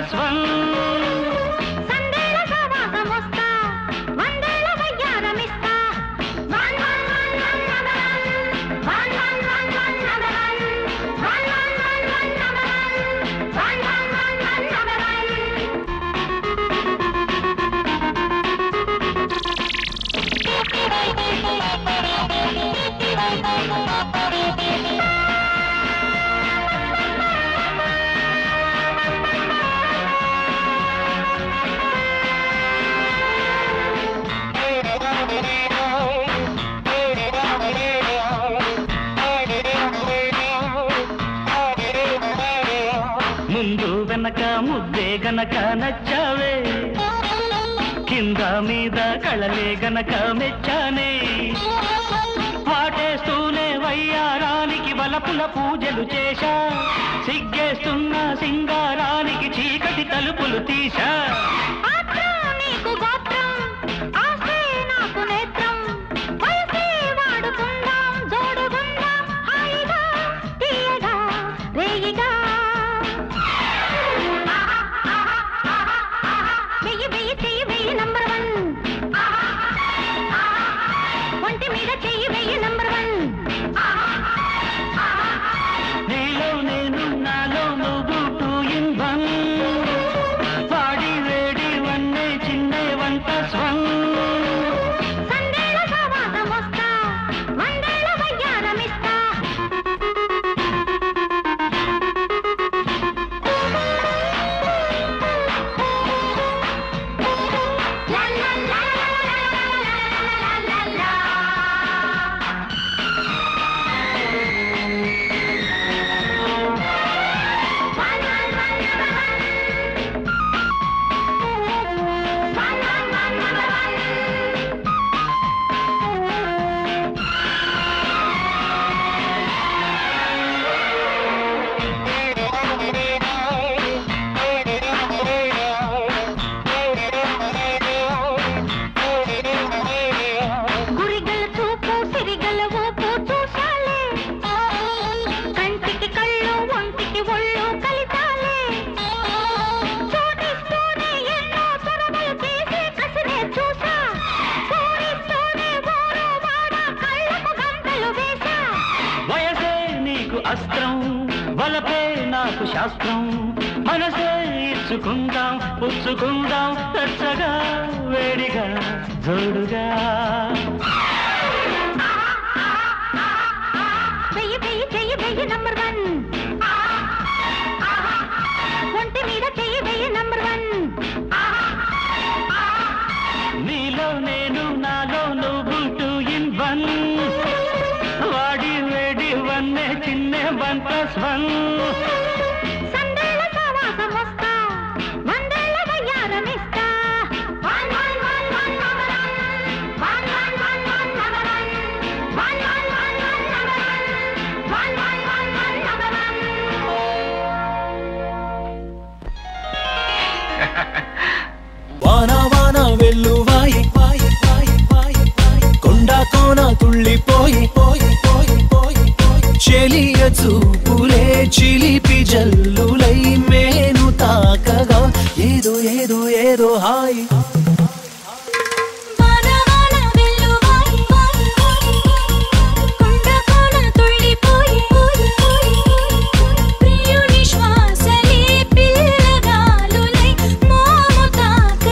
Plus one. ముందు వెనక ముద్దే గనక నచ్చావే, కింద మీద కళలే గనక మెచ్చానే. వాటేస్తూనే వయ్యారానికి వలపుల పూజలు చేశా, సిగ్గేస్తున్న సింగారానికి చీకటి తలుపులు తీశా. నీలో నేను నాలో నువ్వు 2 in 1, వాడి వేడి వన్నే చిన్నే 1 plus 1. అస్త్రం వలపే నాకు శాస్త్రం, మనసే ఇచ్చుకుందాం పుచ్చుకుందాం తచ్చగా వేడిగా జోడుగా. చెయ్యి నంబర్ 1, ఒంటి మీద చెయ్యి నంబర్ 1. నీలో నేను నాలో నువ్వు 2 in 1, వాడి వేడి వన్నే చిన్నే 1 plus 1.